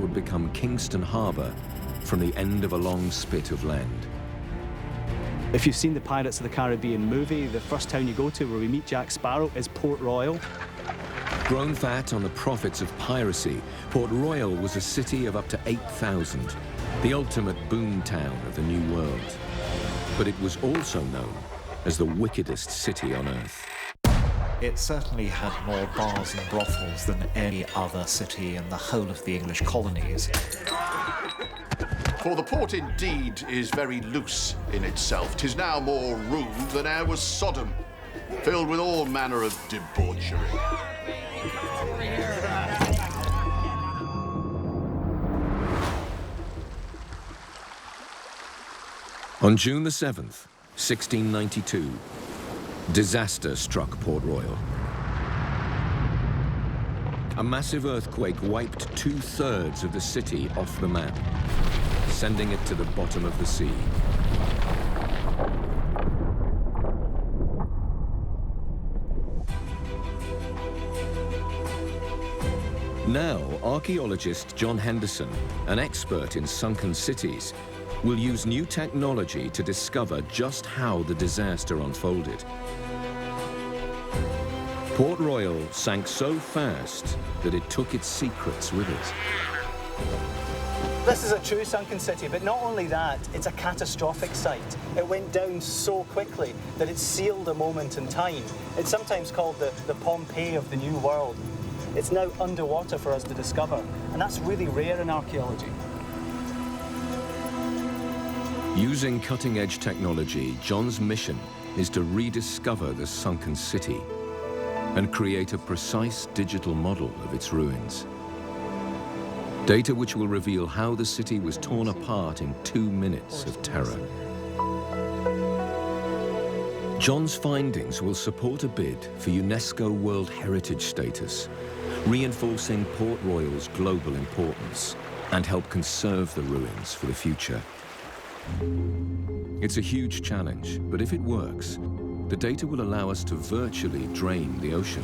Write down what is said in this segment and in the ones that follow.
would become Kingston Harbour from the end of a long spit of land. If you've seen the Pirates of the Caribbean movie, the first town you go to where we meet Jack Sparrow is Port Royal. Grown fat on the profits of piracy, Port Royal was a city of up to 8,000, the ultimate boom town of the New World. But it was also known as the wickedest city on earth. It certainly had more bars and brothels than any other city in the whole of the English colonies. For the port indeed is very loose in itself. 'Tis now more rude than e'er was Sodom, filled with all manner of debauchery. On June the 7th, 1692, disaster struck Port Royal. A massive earthquake wiped 2/3 of the city off the map, sending it to the bottom of the sea. Now, archaeologist John Henderson, an expert in sunken cities, will use new technology to discover just how the disaster unfolded. Port Royal sank so fast that it took its secrets with it. This is a true sunken city, but not only that, it's a catastrophic site. It went down so quickly that it sealed a moment in time. It's sometimes called the Pompeii of the New World. It's now underwater for us to discover, and that's really rare in archaeology. Using cutting-edge technology, John's mission is to rediscover the sunken city and create a precise digital model of its ruins. Data which will reveal how the city was torn apart in 2 minutes of terror. John's findings will support a bid for UNESCO World Heritage status, reinforcing Port Royal's global importance and help conserve the ruins for the future. It's a huge challenge, but if it works, the data will allow us to virtually drain the ocean,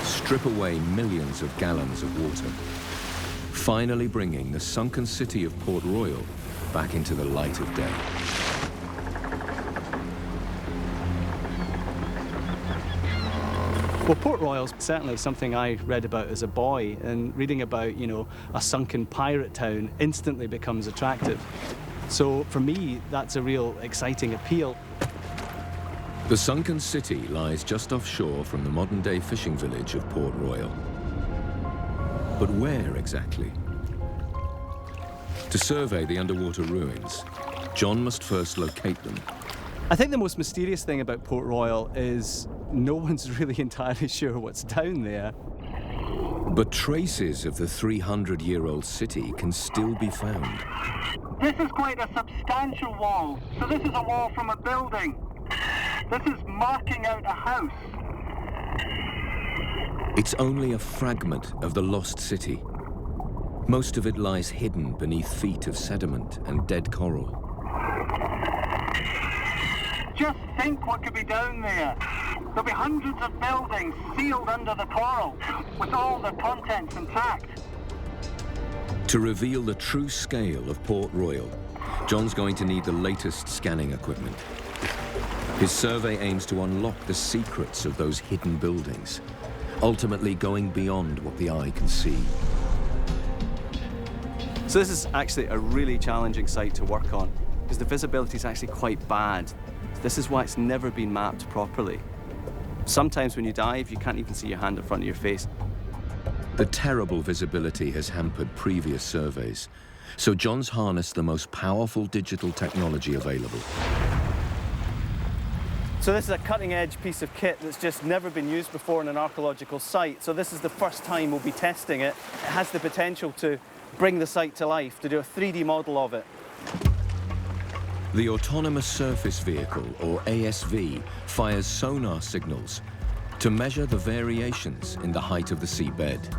strip away millions of gallons of water, finally bringing the sunken city of Port Royal back into the light of day. Well, Port Royal's certainly something I read about as a boy, and reading about, a sunken pirate town instantly becomes attractive. So for me, that's a real exciting appeal. The sunken city lies just offshore from the modern-day fishing village of Port Royal. But where exactly? To survey the underwater ruins, John must first locate them. I think the most mysterious thing about Port Royal is no one's really entirely sure what's down there. But traces of the 300-year-old city can still be found. This is quite a substantial wall. So this is a wall from a building. This is marking out a house. It's only a fragment of the lost city. Most of it lies hidden beneath feet of sediment and dead coral. Just think what could be down there. There'll be hundreds of buildings sealed under the coral, with all their contents intact. To reveal the true scale of Port Royal, John's going to need the latest scanning equipment. His survey aims to unlock the secrets of those hidden buildings, ultimately going beyond what the eye can see. So this is actually a really challenging site to work on, because the visibility is actually quite bad. This is why it's never been mapped properly. Sometimes when you dive, you can't even see your hand in front of your face. The terrible visibility has hampered previous surveys, so John's harnessed the most powerful digital technology available. So this is a cutting-edge piece of kit that's just never been used before in an archaeological site. So this is the first time we'll be testing it. It has the potential to bring the site to life, to do a 3D model of it. The Autonomous Surface Vehicle, or ASV, fires sonar signals to measure the variations in the height of the seabed.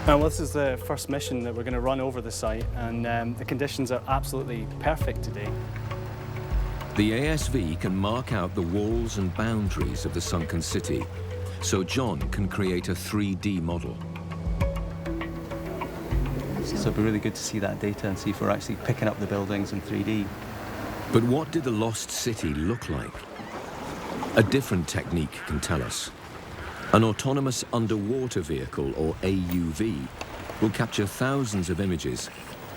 Well, this is the first mission that we're going to run over the site, and the conditions are absolutely perfect today. The ASV can mark out the walls and boundaries of the sunken city, so John can create a 3D model. So it'd be really good to see that data and see if we're actually picking up the buildings in 3D. But what did the lost city look like? A different technique can tell us. An autonomous underwater vehicle, or AUV, will capture thousands of images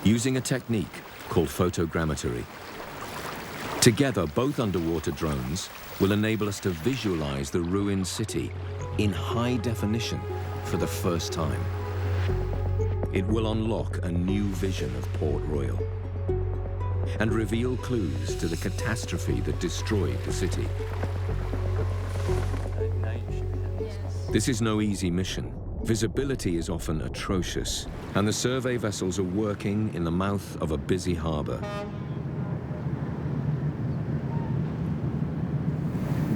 using a technique called photogrammetry. Together, both underwater drones will enable us to visualize the ruined city in high definition for the first time. It will unlock a new vision of Port Royal and reveal clues to the catastrophe that destroyed the city. This is no easy mission. Visibility is often atrocious, and the survey vessels are working in the mouth of a busy harbor.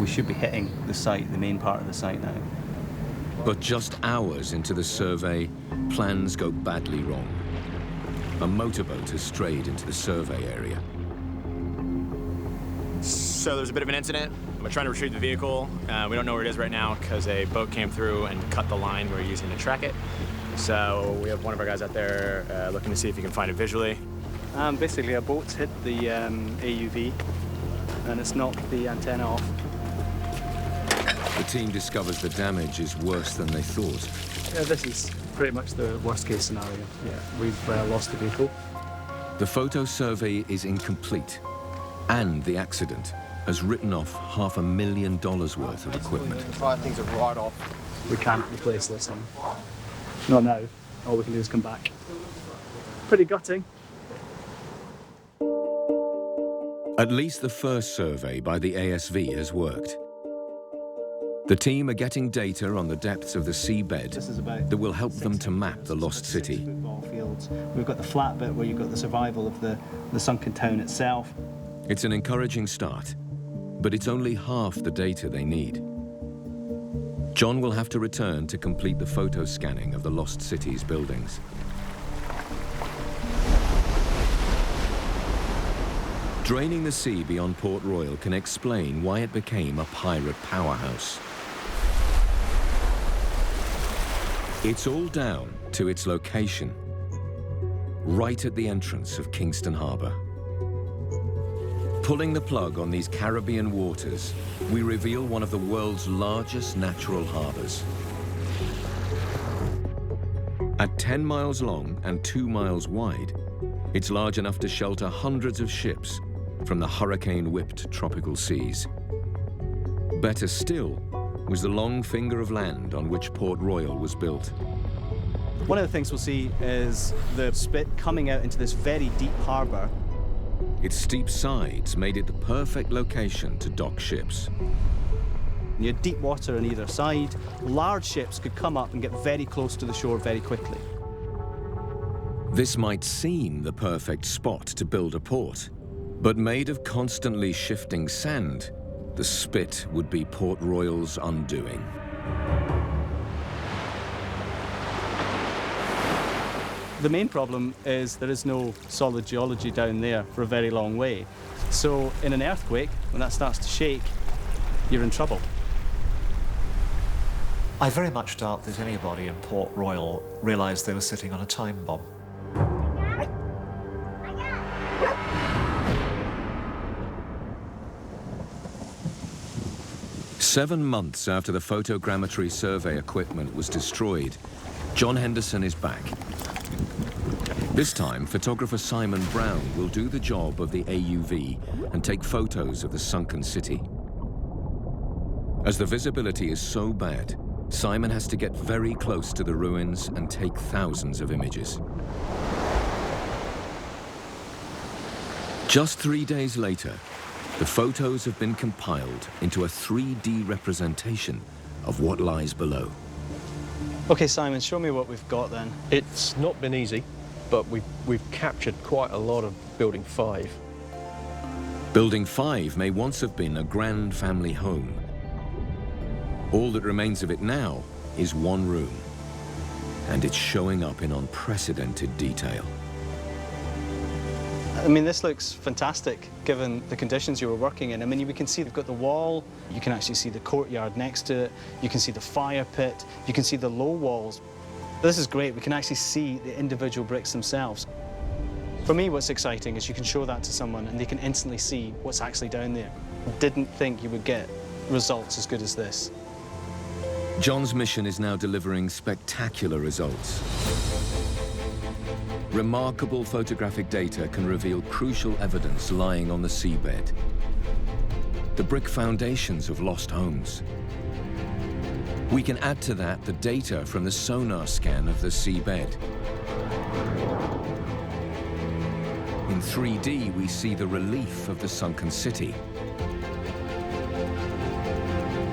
We should be hitting the site, the main part of the site now. But just hours into the survey, plans go badly wrong. A motorboat has strayed into the survey area. So there's a bit of an incident. We're trying to retrieve the vehicle. We don't know where it is right now because a boat came through and cut the line we're using to track it. So we have one of our guys out there looking to see if he can find it visually. Basically, a boat's hit the AUV and it's knocked the antenna off. The team discovers the damage is worse than they thought. Yeah, this is pretty much the worst case scenario. Yeah, we've lost the vehicle. The photo survey is incomplete, and the accident has written off $500,000 worth of equipment. Things are right off. We can't replace this thing. Not now. All we can do is come back. Pretty gutting. At least the first survey by the ASV has worked. The team are getting data on the depths of the seabed that will help them to map the lost city. Football fields. We've got the flat bit where you've got the survival of the sunken town itself. It's an encouraging start, but it's only half the data they need. John will have to return to complete the photo scanning of the lost city's buildings. Draining the sea beyond Port Royal can explain why it became a pirate powerhouse. It's all down to its location, right at the entrance of Kingston Harbour. Pulling the plug on these Caribbean waters, we reveal one of the world's largest natural harbours. At 10 miles long and 2 miles wide, it's large enough to shelter hundreds of ships from the hurricane-whipped tropical seas. Better still was the long finger of land on which Port Royal was built. One of the things we'll see is the spit coming out into this very deep harbour. Its steep sides made it the perfect location to dock ships. You had deep water on either side. Large ships could come up and get very close to the shore very quickly. This might seem the perfect spot to build a port, but made of constantly shifting sand, the spit would be Port Royal's undoing. The main problem is there is no solid geology down there for a very long way. So in an earthquake, when that starts to shake, you're in trouble. I very much doubt that anybody in Port Royal realised they were sitting on a time bomb. Seven months after the photogrammetry survey equipment was destroyed, John Henderson is back. This time, photographer Simon Brown will do the job of the AUV and take photos of the sunken city. As the visibility is so bad, Simon has to get very close to the ruins and take thousands of images. Just 3 days later, the photos have been compiled into a 3D representation of what lies below. Okay, Simon, show me what we've got then. It's not been easy, but we've captured quite a lot of Building 5. Building 5 may once have been a grand family home. All that remains of it now is one room, and it's showing up in unprecedented detail. I mean, this looks fantastic, given the conditions you were working in. I mean, we can see they've got the wall, you can actually see the courtyard next to it, you can see the fire pit, you can see the low walls. This is great, we can actually see the individual bricks themselves. For me, what's exciting is you can show that to someone and they can instantly see what's actually down there. Didn't think you would get results as good as this. John's mission is now delivering spectacular results. Remarkable photographic data can reveal crucial evidence lying on the seabed. The brick foundations of lost homes. We can add to that the data from the sonar scan of the seabed. In 3D, we see the relief of the sunken city.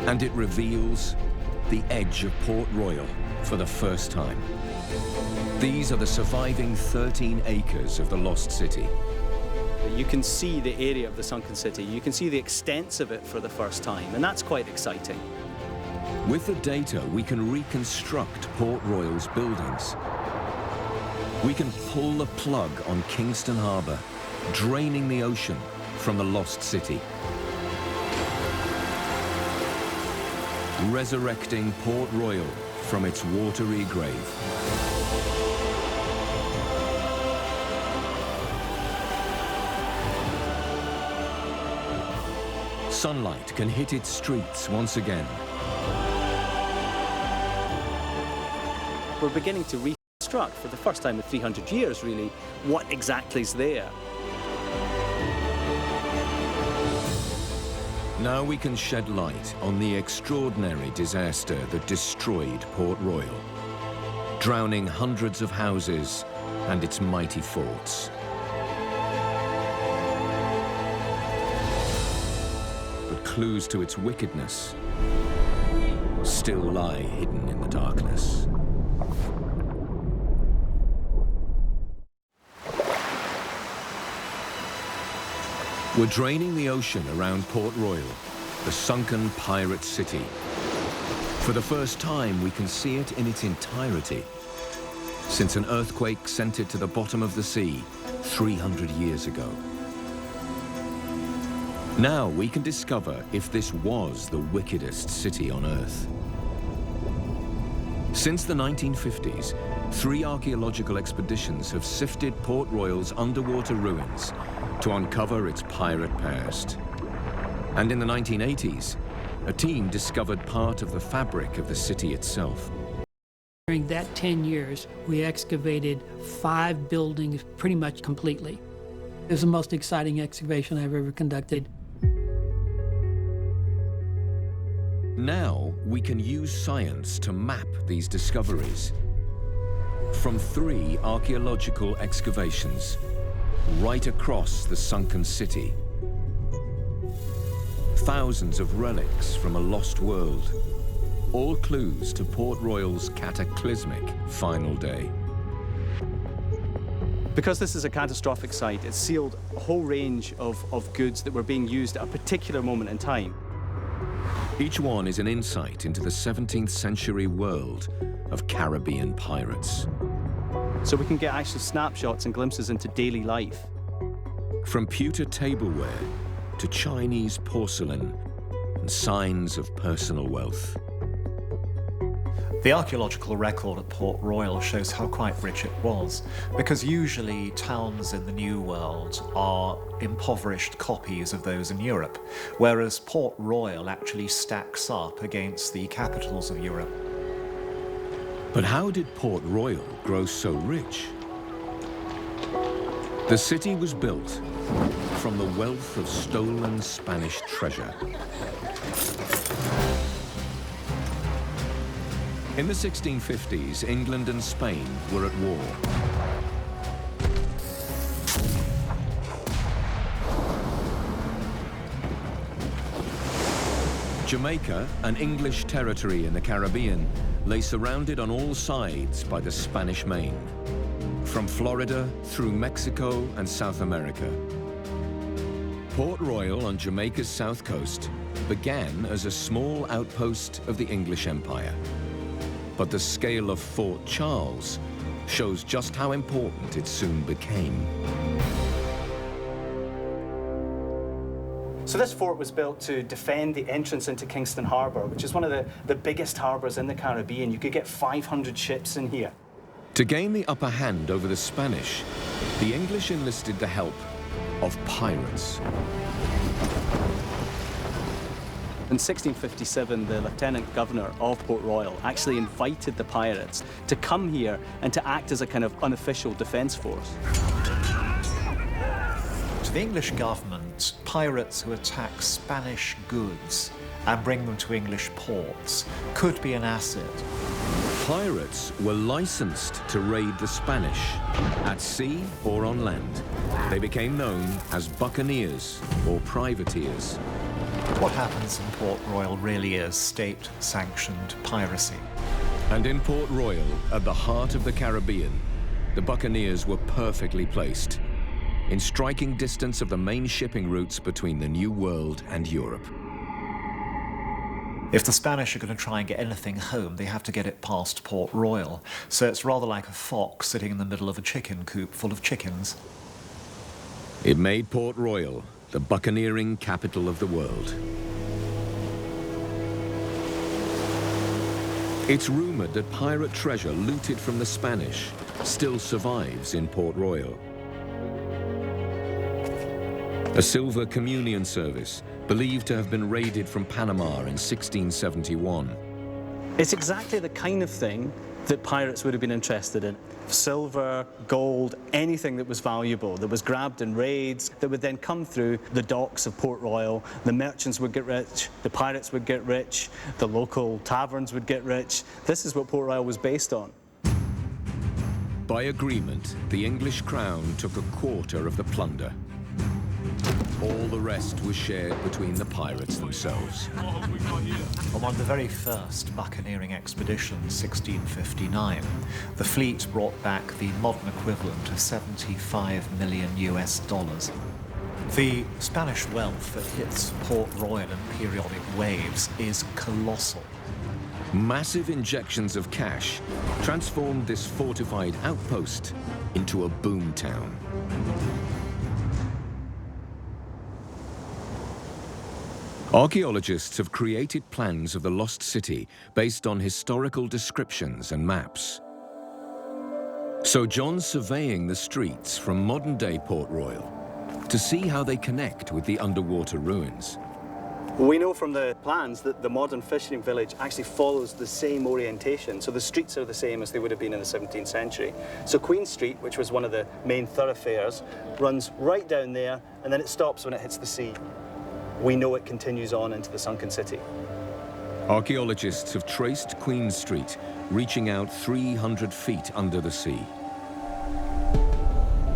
And it reveals the edge of Port Royal for the first time. These are the surviving 13 acres of the lost city. You can see the area of the sunken city, you can see the extents of it for the first time, and that's quite exciting. With the data, we can reconstruct Port Royal's buildings. We can pull the plug on Kingston Harbour, draining the ocean from the lost city. Resurrecting Port Royal from its watery grave. Sunlight can hit its streets once again. We're beginning to reconstruct, for the first time in 300 years really, what exactly is there. Now we can shed light on the extraordinary disaster that destroyed Port Royal, drowning hundreds of houses and its mighty forts. But clues to its wickedness still lie hidden in the darkness. We're draining the ocean around Port Royal, the sunken pirate city. For the first time, we can see it in its entirety, since an earthquake sent it to the bottom of the sea 300 years ago. Now we can discover if this was the wickedest city on Earth. Since the 1950s, 3 archaeological expeditions have sifted Port Royal's underwater ruins to uncover its pirate past. And in the 1980s, a team discovered part of the fabric of the city itself. During that 10 years, we excavated 5 buildings pretty much completely. It was the most exciting excavation I've ever conducted. Now we can use science to map these discoveries. From 3 archaeological excavations, right across the sunken city. Thousands of relics from a lost world, all clues to Port Royal's cataclysmic final day. Because this is a catastrophic site, it sealed a whole range of goods that were being used at a particular moment in time. Each one is an insight into the 17th century world of Caribbean pirates. So we can get actual snapshots and glimpses into daily life. From pewter tableware to Chinese porcelain and signs of personal wealth. The archaeological record at Port Royal shows how quite rich it was, because usually towns in the New World are impoverished copies of those in Europe, whereas Port Royal actually stacks up against the capitals of Europe. But how did Port Royal grow so rich? The city was built from the wealth of stolen Spanish treasure. In the 1650s, England and Spain were at war. Jamaica, an English territory in the Caribbean, lay surrounded on all sides by the Spanish Main, from Florida through Mexico and South America. Port Royal on Jamaica's south coast began as a small outpost of the English Empire. But the scale of Fort Charles shows just how important it soon became. So this fort was built to defend the entrance into Kingston Harbour, which is one of the biggest harbours in the Caribbean. You could get 500 ships in here. To gain the upper hand over the Spanish, the English enlisted the help of pirates. In 1657, the Lieutenant Governor of Port Royal actually invited the pirates to come here and to act as a kind of unofficial defence force. To the English government, pirates who attack Spanish goods and bring them to English ports could be an asset. Pirates were licensed to raid the Spanish, at sea or on land. They became known as buccaneers or privateers. What happens in Port Royal really is state-sanctioned piracy. And in Port Royal, at the heart of the Caribbean, the buccaneers were perfectly placed, in striking distance of the main shipping routes between the New World and Europe. If the Spanish are going to try and get anything home, they have to get it past Port Royal. So it's rather like a fox sitting in the middle of a chicken coop full of chickens. It made Port Royal the buccaneering capital of the world. It's rumored that pirate treasure looted from the Spanish still survives in Port Royal. A silver communion service believed to have been raided from Panama in 1671. It's exactly the kind of thing that pirates would have been interested in. Silver, gold, anything that was valuable, that was grabbed in raids, that would then come through the docks of Port Royal. The merchants would get rich, the pirates would get rich, the local taverns would get rich. This is what Port Royal was based on. By agreement, the English crown took a quarter of the plunder. All the rest was shared between the pirates themselves. On one of the very first buccaneering expeditions, 1659, the fleet brought back the modern equivalent of $75 million US. The Spanish wealth that hits Port Royal in periodic waves is colossal. Massive injections of cash transformed this fortified outpost into a boom town. Archaeologists have created plans of the lost city based on historical descriptions and maps. So John's surveying the streets from modern-day Port Royal to see how they connect with the underwater ruins. We know from the plans that the modern fishing village actually follows the same orientation, so the streets are the same as they would have been in the 17th century. So Queen Street, which was one of the main thoroughfares, runs right down there and then it stops when it hits the sea. We know it continues on into the sunken city. Archaeologists have traced Queen Street, reaching out 300 feet under the sea.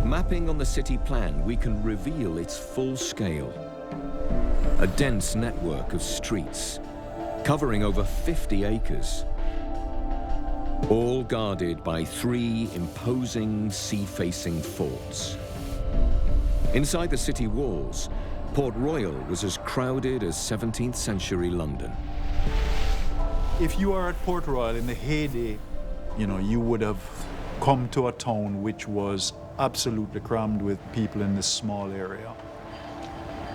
Mapping on the city plan, we can reveal its full scale. A dense network of streets, covering over 50 acres. All guarded by 3 imposing sea-facing forts. Inside the city walls, Port Royal was as crowded as 17th century London. If you are at Port Royal in the heyday, you would have come to a town which was absolutely crammed with people in this small area.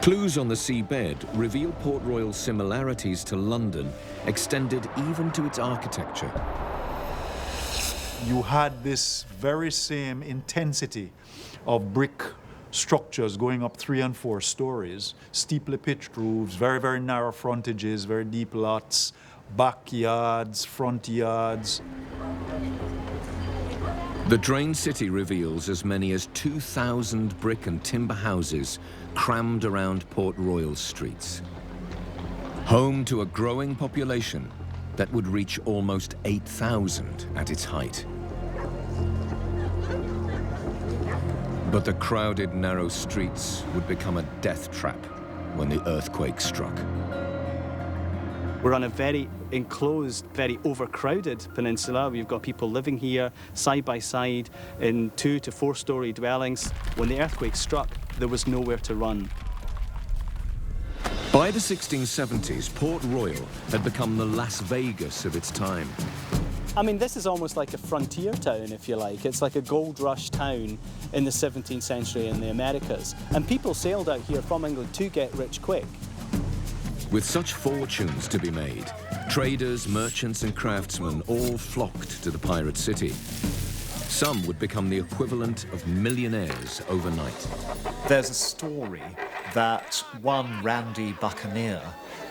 Clues on the seabed reveal Port Royal's similarities to London, extended even to its architecture. You had this very same intensity of brick structures going up 3 and 4 stories, steeply pitched roofs, very, very narrow frontages, very deep lots, backyards, front yards. The drained city reveals as many as 2,000 brick and timber houses crammed around Port Royal streets. Home to a growing population that would reach almost 8,000 at its height. But the crowded, narrow streets would become a death trap when the earthquake struck. We're on a very enclosed, very overcrowded peninsula. We've got people living here side by side in 2 to 4 story dwellings. When the earthquake struck, there was nowhere to run. By the 1670s, Port Royal had become the Las Vegas of its time. I mean, this is almost like a frontier town, if you like. It's like a gold rush town in the 17th century in the Americas. And people sailed out here from England to get rich quick. With such fortunes to be made, traders, merchants and craftsmen all flocked to the pirate city. Some would become the equivalent of millionaires overnight. There's a story that one randy buccaneer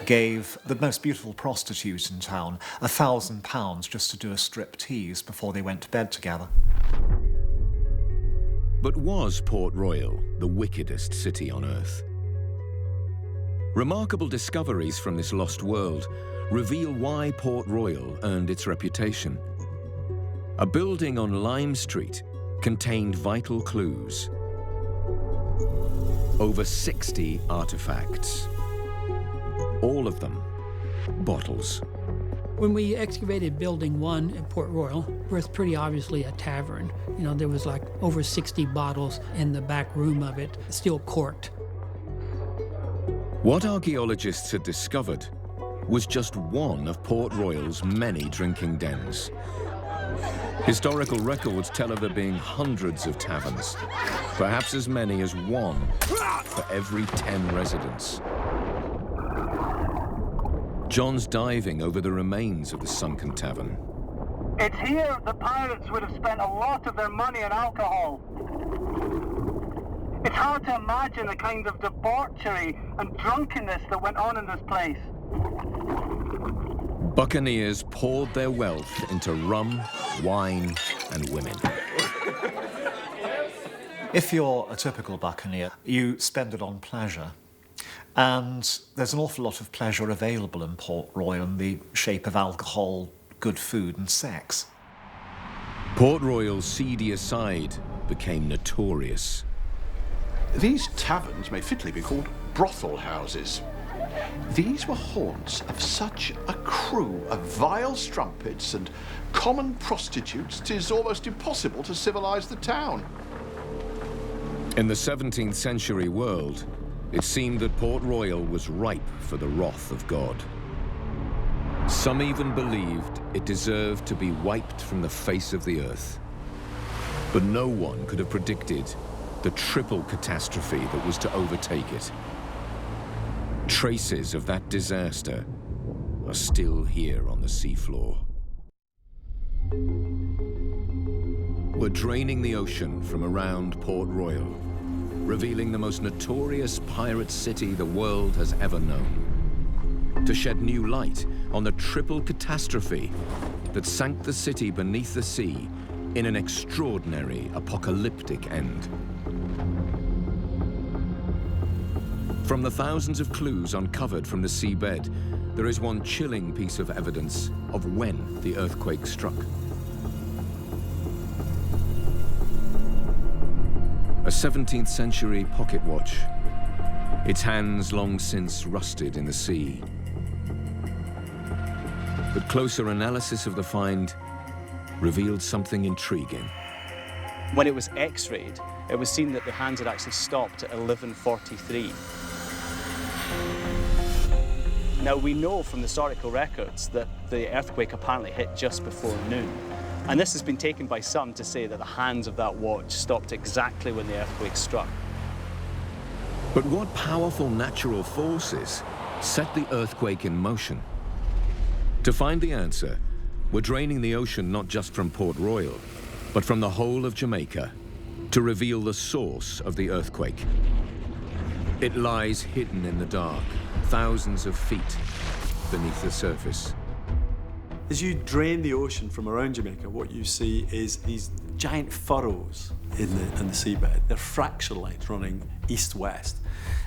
gave the most beautiful prostitute in town £1,000 just to do a striptease before they went to bed together. But was Port Royal the wickedest city on earth? Remarkable discoveries from this lost world reveal why Port Royal earned its reputation. A building on Lime Street contained vital clues. Over 60 artifacts. All of them bottles. When we excavated Building 1 at Port Royal, it was pretty obviously a tavern. You know, there was like over 60 bottles in the back room of it, still corked. What archaeologists had discovered was just one of Port Royal's many drinking dens. Historical records tell of there being hundreds of taverns, perhaps as many as one for every 10 residents. John's diving over the remains of the sunken tavern. It's here the pirates would have spent a lot of their money on alcohol. It's hard to imagine the kind of debauchery and drunkenness that went on in this place. Buccaneers poured their wealth into rum, wine, and women. If you're a typical buccaneer, you spend it on pleasure. And there's an awful lot of pleasure available in Port Royal in the shape of alcohol, good food, and sex. Port Royal's seedier side became notorious. These taverns may fitly be called brothel houses. These were haunts of such a crew of vile strumpets and common prostitutes, 'tis almost impossible to civilize the town. In the 17th century world, it seemed that Port Royal was ripe for the wrath of God. Some even believed it deserved to be wiped from the face of the earth. But no one could have predicted the triple catastrophe that was to overtake it. Traces of that disaster are still here on the seafloor. We're draining the ocean from around Port Royal, revealing the most notorious pirate city the world has ever known, to shed new light on the triple catastrophe that sank the city beneath the sea in an extraordinary apocalyptic end. From the thousands of clues uncovered from the seabed, there is one chilling piece of evidence of when the earthquake struck. A 17th century pocket watch, its hands long since rusted in the sea. But closer analysis of the find revealed something intriguing. When it was x-rayed, it was seen that the hands had actually stopped at 11:43. Now, we know from the historical records that the earthquake apparently hit just before noon. And this has been taken by some to say that the hands of that watch stopped exactly when the earthquake struck. But what powerful natural forces set the earthquake in motion? To find the answer, we're draining the ocean not just from Port Royal, but from the whole of Jamaica, to reveal the source of the earthquake. It lies hidden in the dark, thousands of feet beneath the surface. As you drain the ocean from around Jamaica, what you see is these giant furrows in the seabed. They're fracture lines running east-west,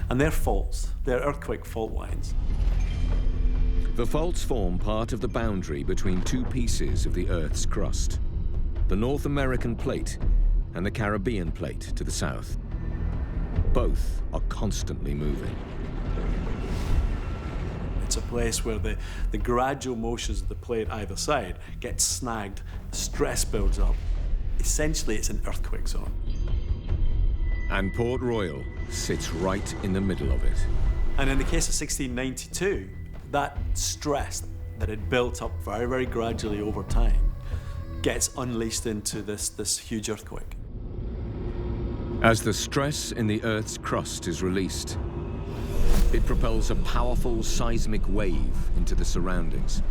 and they're faults. They're earthquake fault lines. The faults form part of the boundary between two pieces of the Earth's crust, the North American plate and the Caribbean plate to the south. Both are constantly moving. It's a place where the gradual motions of the plate either side get snagged, stress builds up. Essentially, it's an earthquake zone. And Port Royal sits right in the middle of it. And in the case of 1692, that stress that had built up very, very gradually over time gets unleashed into this huge earthquake. As the stress in the Earth's crust is released, it propels a powerful seismic wave into the surroundings.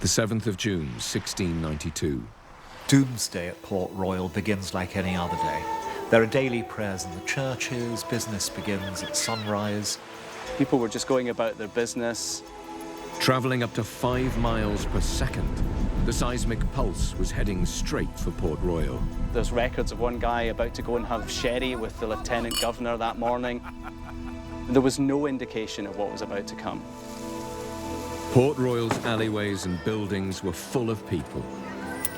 The 7th of June, 1692. Doomsday at Port Royal begins like any other day. There are daily prayers in the churches, business begins at sunrise. People were just going about their business. Travelling up to 5 miles per second, the seismic pulse was heading straight for Port Royal. There's records of one guy about to go and have sherry with the Lieutenant Governor that morning. There was no indication of what was about to come. Port Royal's alleyways and buildings were full of people.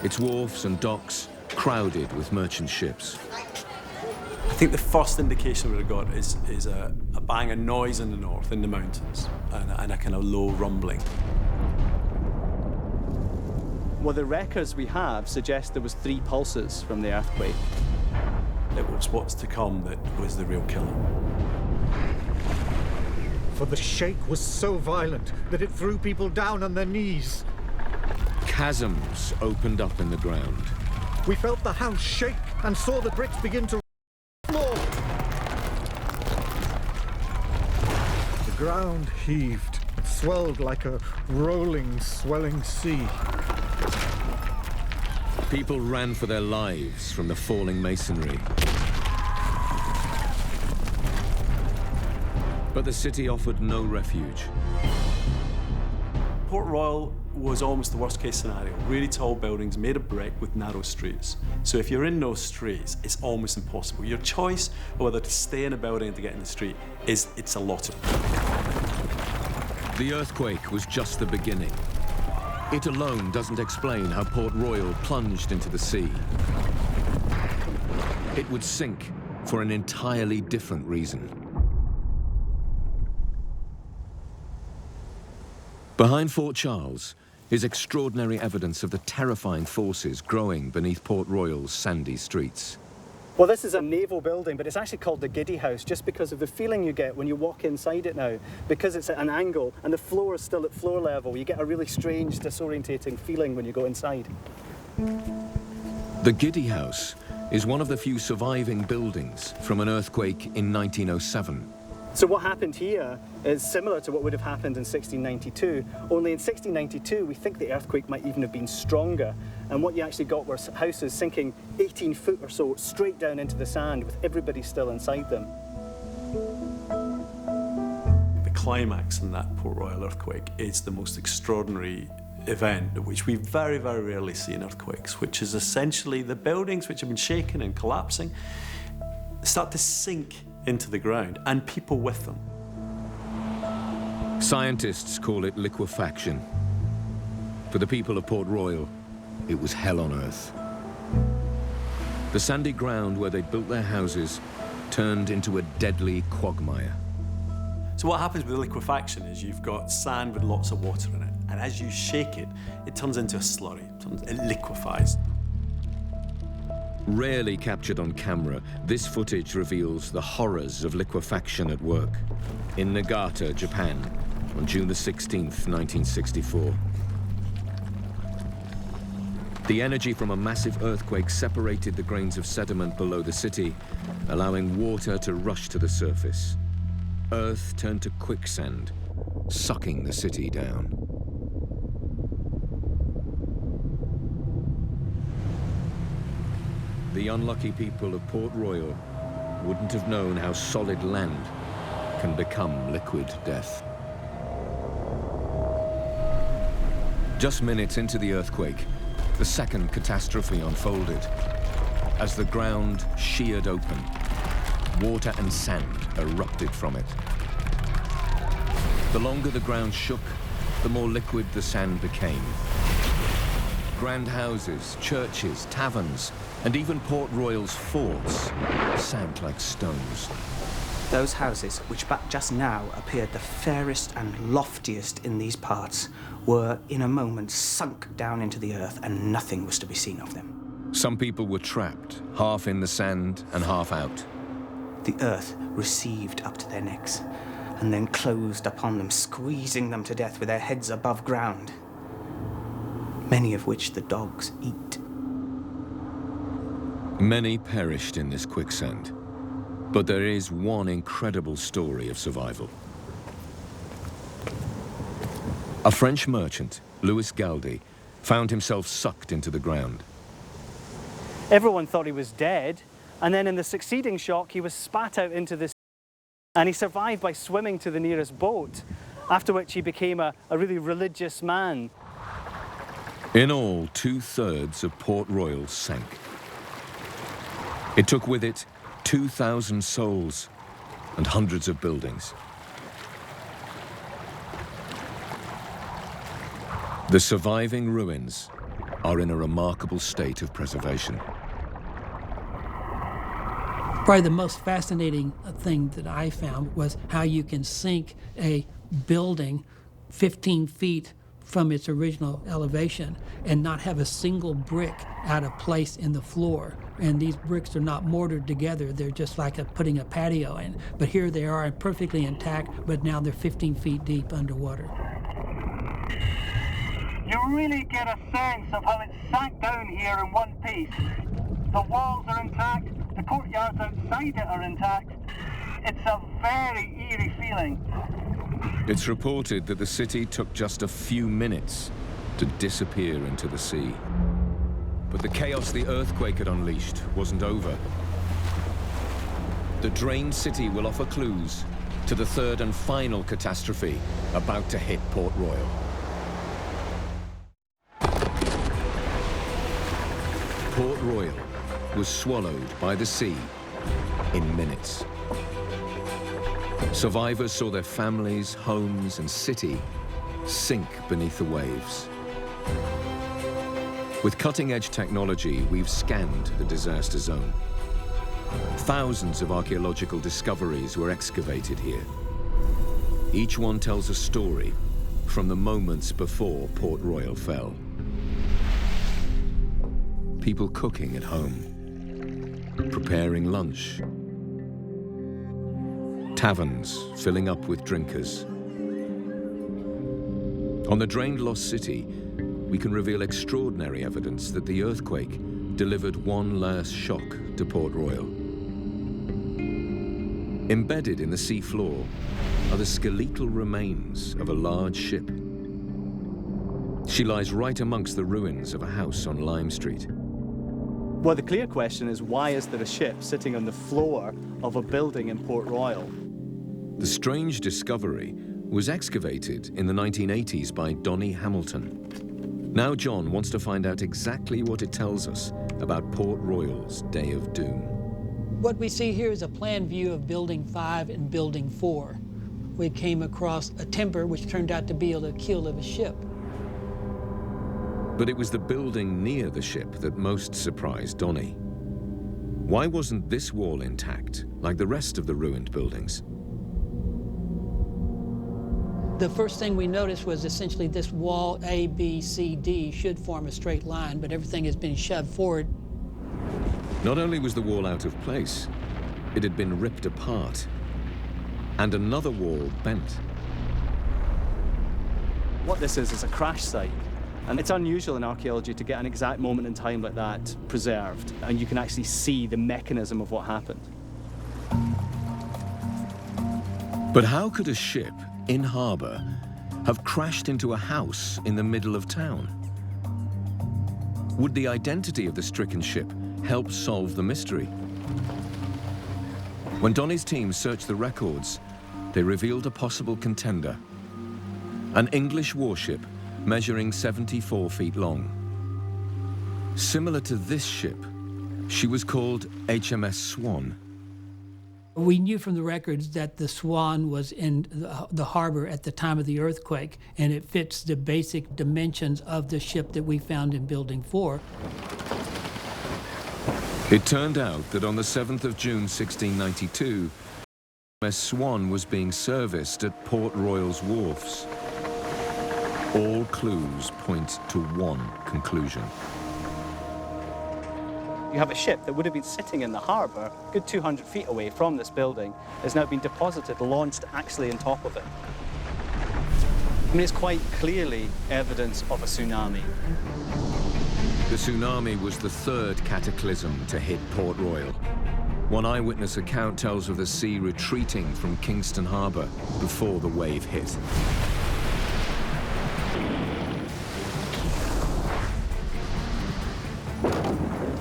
Its wharfs and docks crowded with merchant ships. I think the first indication we got is a bang of noise in the north, in the mountains, and a kind of low rumbling. Well, the records we have suggest there was 3 pulses from the earthquake. It was what's to come that was the real killer. For the shake was so violent that it threw people down on their knees. Chasms opened up in the ground. We felt the house shake and saw the bricks begin to floor. The ground heaved and swelled like a rolling, swelling sea. People ran for their lives from the falling masonry. But the city offered no refuge. Port Royal was almost the worst case scenario. Really tall buildings made of brick with narrow streets. So if you're in those streets, it's almost impossible. Your choice of whether to stay in a building and to get in the street it's a lottery. The earthquake was just the beginning. It alone doesn't explain how Port Royal plunged into the sea. It would sink for an entirely different reason. Behind Fort Charles is extraordinary evidence of the terrifying forces growing beneath Port Royal's sandy streets. Well, this is a naval building, but it's actually called the Giddy House just because of the feeling you get when you walk inside it now. Because it's at an angle and the floor is still at floor level, you get a really strange, disorientating feeling when you go inside. The Giddy House is one of the few surviving buildings from an earthquake in 1907. So what happened here is similar to what would have happened in 1692, only in 1692 we think the earthquake might even have been stronger, and what you actually got were houses sinking 18 foot or so straight down into the sand with everybody still inside them. The climax in that Port Royal earthquake is the most extraordinary event, which we very, very rarely see in earthquakes, which is essentially the buildings which have been shaken and collapsing start to sink into the ground, and people with them. Scientists call it liquefaction. For the people of Port Royal, it was hell on earth. The sandy ground where they built their houses turned into a deadly quagmire. So what happens with liquefaction is you've got sand with lots of water in it, and as you shake it, it turns into a slurry, it liquefies. Rarely captured on camera, this footage reveals the horrors of liquefaction at work in Niigata, Japan, on June the 16th, 1964. The energy from a massive earthquake separated the grains of sediment below the city, allowing water to rush to the surface. Earth turned to quicksand, sucking the city down. The unlucky people of Port Royal wouldn't have known how solid land can become liquid death. Just minutes into the earthquake, the second catastrophe unfolded. As the ground sheared open, water and sand erupted from it. The longer the ground shook, the more liquid the sand became. Grand houses, churches, taverns, and even Port Royal's forts sank like stones. Those houses, which but just now appeared the fairest and loftiest in these parts, were in a moment sunk down into the earth, and nothing was to be seen of them. Some people were trapped, half in the sand and half out. The earth received up to their necks, and then closed upon them, squeezing them to death with their heads above ground, many of which the dogs eat. Many perished in this quicksand, but there is one incredible story of survival. A French merchant, Louis Galdi, found himself sucked into the ground. Everyone thought he was dead, and then in the succeeding shock, he was spat out into the sea, and he survived by swimming to the nearest boat, after which he became a really religious man. In all, 2/3 of Port Royal sank. It took with it 2,000 souls and hundreds of buildings. The surviving ruins are in a remarkable state of preservation. Probably the most fascinating thing that I found was how you can sink a building 15 feet from its original elevation and not have a single brick out of place in the floor. And these bricks are not mortared together, they're just like putting a patio in. But here they are perfectly intact, but now they're 15 feet deep underwater. You really get a sense of how it sank down here in one piece. The walls are intact, the courtyards outside it are intact. It's a very eerie feeling. It's reported that the city took just a few minutes to disappear into the sea. But the chaos the earthquake had unleashed wasn't over. The drained city will offer clues to the third and final catastrophe about to hit Port Royal. Port Royal was swallowed by the sea in minutes. Survivors saw their families, homes, and city sink beneath the waves. With cutting-edge technology, we've scanned the disaster zone. Thousands of archaeological discoveries were excavated here. Each one tells a story from the moments before Port Royal fell. People cooking at home, preparing lunch, taverns filling up with drinkers. On the drained lost city, we can reveal extraordinary evidence that the earthquake delivered one last shock to Port Royal. Embedded in the sea floor are the skeletal remains of a large ship. She lies right amongst the ruins of a house on Lime Street. Well, the clear question is, why is there a ship sitting on the floor of a building in Port Royal? The strange discovery was excavated in the 1980s by Donnie Hamilton. Now John wants to find out exactly what it tells us about Port Royal's day of doom. What we see here is a plan view of Building 5 and Building 4. We came across a timber which turned out to be the keel of a ship. But it was the building near the ship that most surprised Donnie. Why wasn't this wall intact, like the rest of the ruined buildings? The first thing we noticed was essentially this wall A, B, C, D should form a straight line, but everything has been shoved forward. Not only was the wall out of place, it had been ripped apart, and another wall bent. What this is a crash site. And it's unusual in archaeology to get an exact moment in time like that preserved, and you can actually see the mechanism of what happened. But how could a ship in harbour have crashed into a house in the middle of town? Would the identity of the stricken ship help solve the mystery? When Donnie's team searched the records, they revealed a possible contender. An English warship measuring 74 feet long. Similar to this ship, she was called HMS Swan. We knew from the records that the Swan was in the harbor at the time of the earthquake, and it fits the basic dimensions of the ship that we found in Building 4. It turned out that on the 7th of June 1692, HMS Swan was being serviced at Port Royal's wharfs. All clues point to one conclusion. You have a ship that would have been sitting in the harbour, a good 200 feet away from this building, has now been deposited, launched actually on top of it. I mean, it's quite clearly evidence of a tsunami. The tsunami was the third cataclysm to hit Port Royal. One eyewitness account tells of the sea retreating from Kingston Harbour before the wave hit.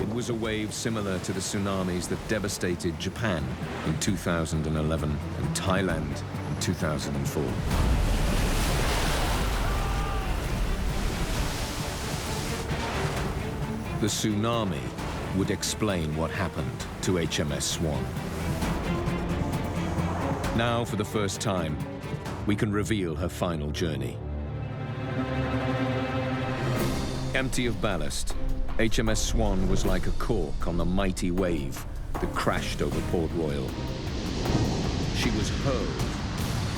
It was a wave similar to the tsunamis that devastated Japan in 2011 and Thailand in 2004. The tsunami would explain what happened to HMS Swan. Now, for the first time, we can reveal her final journey. Empty of ballast, HMS Swan was like a cork on the mighty wave that crashed over Port Royal. She was hurled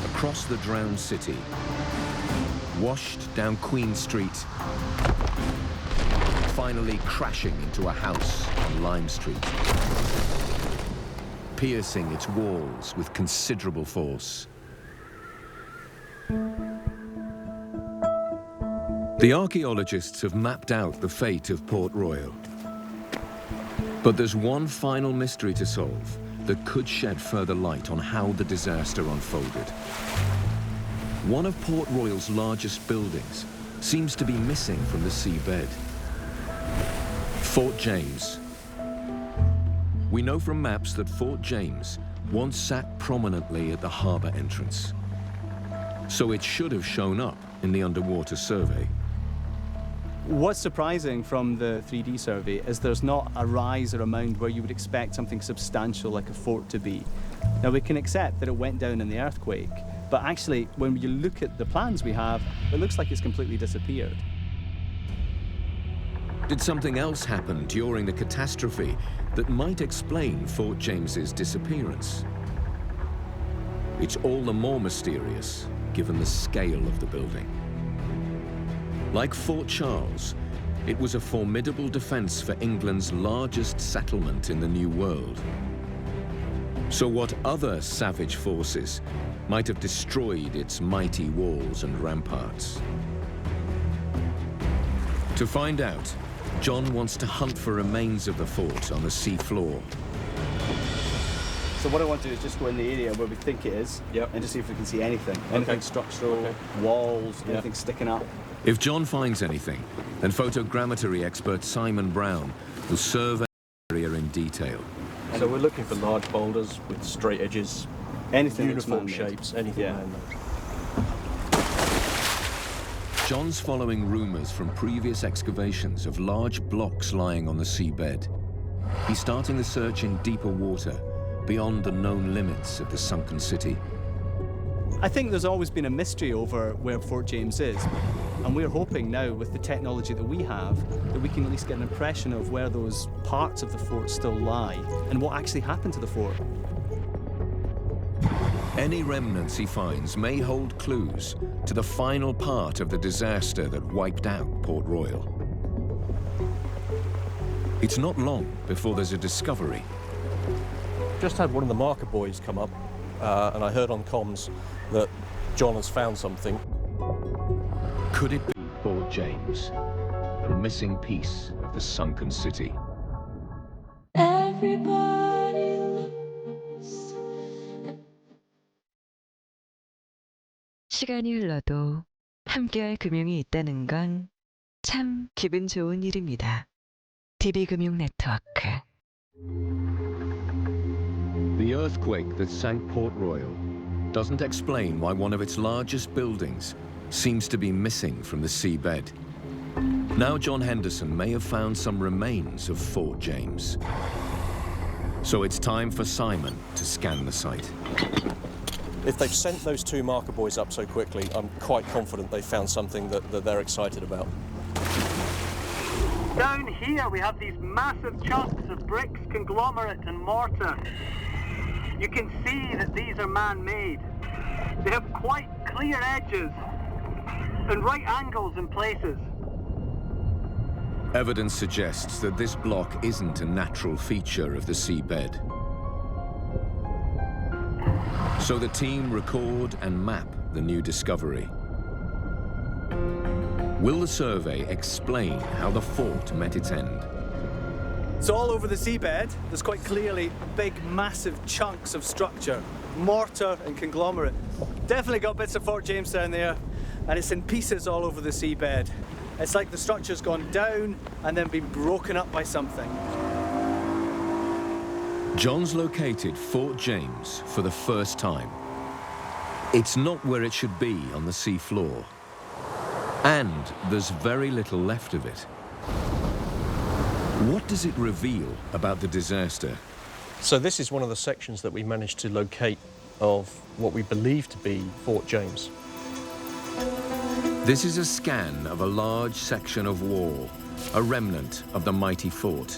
across the drowned city, washed down Queen Street, finally crashing into a house on Lime Street, piercing its walls with considerable force. The archaeologists have mapped out the fate of Port Royal. But there's one final mystery to solve that could shed further light on how the disaster unfolded. One of Port Royal's largest buildings seems to be missing from the seabed. Fort James. We know from maps that Fort James once sat prominently at the harbour entrance. So it should have shown up in the underwater survey. What's surprising from the 3D survey is there's not a rise or a mound where you would expect something substantial like a fort to be. Now, we can accept that it went down in the earthquake, but actually, when you look at the plans we have, it looks like it's completely disappeared. Did something else happen during the catastrophe that might explain Fort James's disappearance? It's all the more mysterious given the scale of the building. Like Fort Charles, it was a formidable defense for England's largest settlement in the New World. So what other savage forces might have destroyed its mighty walls and ramparts? To find out, John wants to hunt for remains of the fort on the sea floor. So what I want to do is just go in the area where we think it is, and just see if we can see anything. Anything structural, walls, anything sticking up. If John finds anything, then photogrammetry expert Simon Brown will survey the area in detail. So we're looking for large boulders with straight edges, anything uniform shapes, anything man-made. John's following rumours from previous excavations of large blocks lying on the seabed. He's starting the search in deeper water, beyond the known limits of the sunken city. I think there's always been a mystery over where Fort James is, and we're hoping now with the technology that we have that we can at least get an impression of where those parts of the fort still lie and what actually happened to the fort. Any remnants he finds may hold clues to the final part of the disaster that wiped out Port Royal. It's not long before there's a discovery. Just had one of the marker buoys come up, and I heard on comms that John has found something. Could it be Fort James, the missing piece of the sunken city? Everybody looks. 시간이 흘러도 함께할 금융이 있다는 건 참 기분 좋은 일입니다. DB금융 네트워크. The earthquake that sank Port Royal doesn't explain why one of its largest buildings seems to be missing from the seabed. Now John Henderson may have found some remains of Fort James. So it's time for Simon to scan the site. If they've sent those two marker buoys up so quickly, I'm quite confident they found something that they're excited about. Down here we have these massive chunks of bricks, conglomerate and mortar. You can see that these are man-made. They have quite clear edges and right angles in places. Evidence suggests that this block isn't a natural feature of the seabed. So the team record and map the new discovery. Will the survey explain how the fort met its end? So all over the seabed, there's quite clearly big, massive chunks of structure, mortar and conglomerate. Definitely got bits of Fort James down there, and it's in pieces all over the seabed. It's like the structure's gone down and then been broken up by something. John's located Fort James for the first time. It's not where it should be on the sea floor. And there's very little left of it. What does it reveal about the disaster? So this is one of the sections that we managed to locate of what we believe to be Fort James. This is a scan of a large section of wall, a remnant of the mighty fort.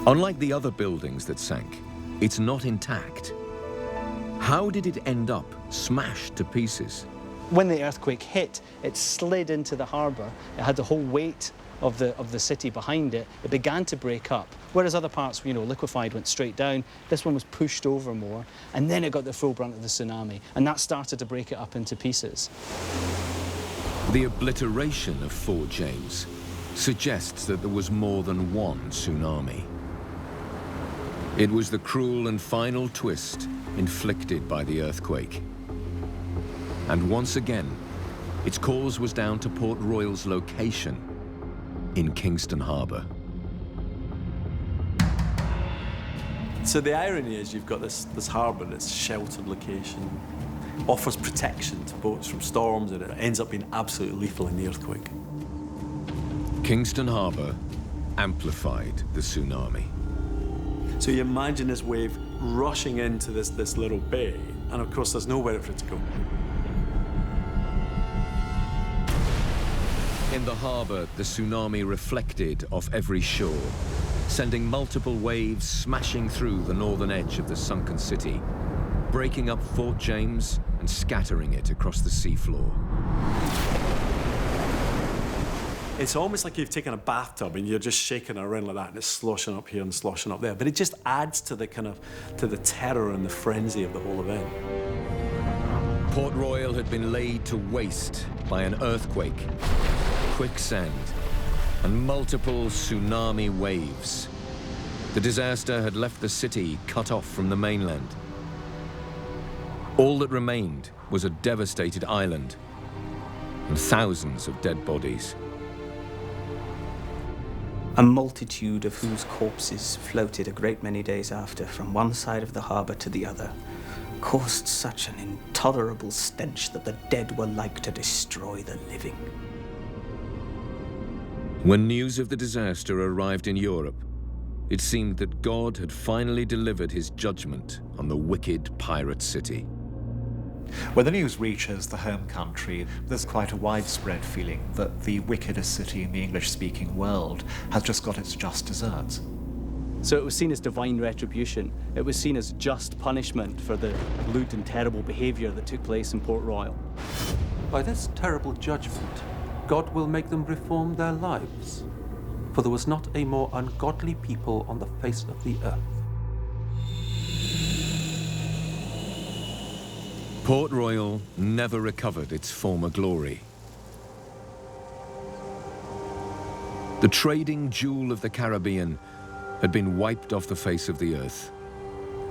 Unlike the other buildings that sank, it's not intact. How did it end up smashed to pieces? When the earthquake hit, it slid into the harbour. It had the whole weight of the city behind it. It began to break up. Whereas other parts, liquefied, went straight down, this one was pushed over more, and then it got the full brunt of the tsunami, and that started to break it up into pieces. The obliteration of Fort James suggests that there was more than one tsunami. It was the cruel and final twist inflicted by the earthquake. And once again, its cause was down to Port Royal's location in Kingston Harbour. So the irony is you've got this harbour, this sheltered location, offers protection to boats from storms, and it ends up being absolutely lethal in the earthquake. Kingston Harbour amplified the tsunami. So you imagine this wave rushing into this little bay, and of course there's nowhere for it to go. In the harbour, the tsunami reflected off every shore, sending multiple waves smashing through the northern edge of the sunken city, breaking up Fort James and scattering it across the seafloor. It's almost like you've taken a bathtub and you're just shaking it around like that, and it's sloshing up here and sloshing up there. But it just adds to the terror and the frenzy of the whole event. Port Royal had been laid to waste by an earthquake, quicksand, and multiple tsunami waves. The disaster had left the city cut off from the mainland. All that remained was a devastated island and thousands of dead bodies. A multitude of whose corpses floated a great many days after from one side of the harbour to the other, caused such an intolerable stench that the dead were like to destroy the living. When news of the disaster arrived in Europe, it seemed that God had finally delivered his judgment on the wicked pirate city. When the news reaches the home country, there's quite a widespread feeling that the wickedest city in the English-speaking world has just got its just desserts. So it was seen as divine retribution. It was seen as just punishment for the lewd and terrible behaviour that took place in Port Royal. By this terrible judgment, God will make them reform their lives, for there was not a more ungodly people on the face of the earth. Port Royal never recovered its former glory. The trading jewel of the Caribbean had been wiped off the face of the earth.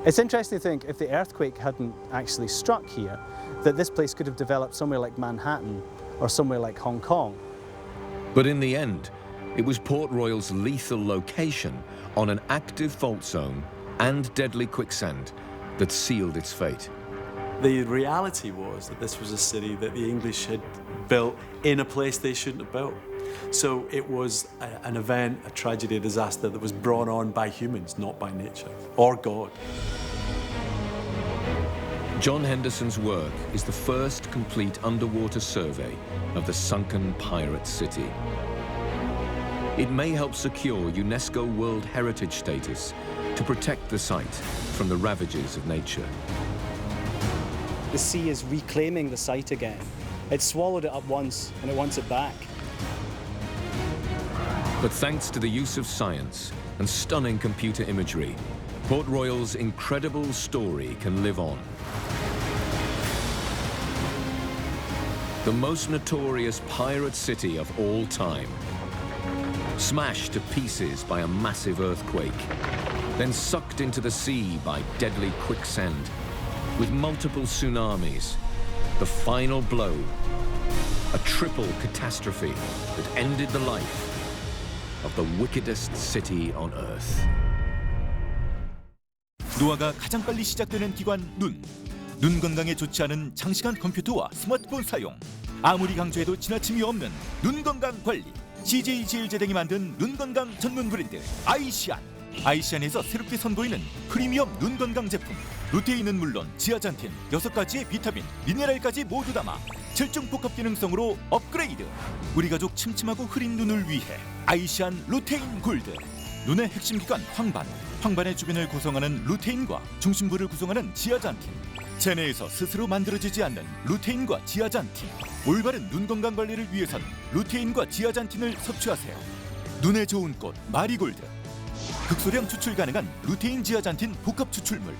It's interesting to think if the earthquake hadn't actually struck here, that this place could have developed somewhere like Manhattan or somewhere like Hong Kong. But in the end, it was Port Royal's lethal location on an active fault zone and deadly quicksand that sealed its fate. The reality was that this was a city that the English had built in a place they shouldn't have built. So it was an event, a tragedy, a disaster that was brought on by humans, not by nature or God. John Henderson's work is the first complete underwater survey of the sunken pirate city. It may help secure UNESCO World Heritage status to protect the site from the ravages of nature. The sea is reclaiming the site again. It swallowed it up once and it wants it back. But thanks to the use of science and stunning computer imagery, Port Royal's incredible story can live on. The most notorious pirate city of all time, smashed to pieces by a massive earthquake, then sucked into the sea by deadly quicksand, with multiple tsunamis, the final blow, a triple catastrophe that ended the life of the wickedest city on earth. 노화가 가장 빨리 시작되는 기관 눈 건강에 좋지 않은 장시간 컴퓨터와 스마트폰 사용, 아무리 강조해도 지나침이 없는 눈 건강 관리. CJ 제일제당이 만든 눈 건강 전문 브랜드 아이시안에서 새롭게 선보이는 프리미엄 눈 건강 제품. 루테인은 물론 지아잔틴, 6가지의 비타민, 미네랄까지 모두 담아 7중 복합 기능성으로 업그레이드. 우리 가족 침침하고 흐린 눈을 위해 아이시안 루테인 골드. 눈의 핵심 기관 황반의 주변을 구성하는 루테인과 중심부를 구성하는 지아잔틴. 체내에서 스스로 만들어지지 않는 루테인과 지아잔틴. 올바른 눈 건강 관리를 위해선 루테인과 지아잔틴을 섭취하세요. 눈에 좋은 꽃 마리골드. 극소량 추출 가능한 루테인 지아잔틴 복합 추출물.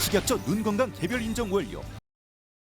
식약처 눈 건강 개별 인정 원료.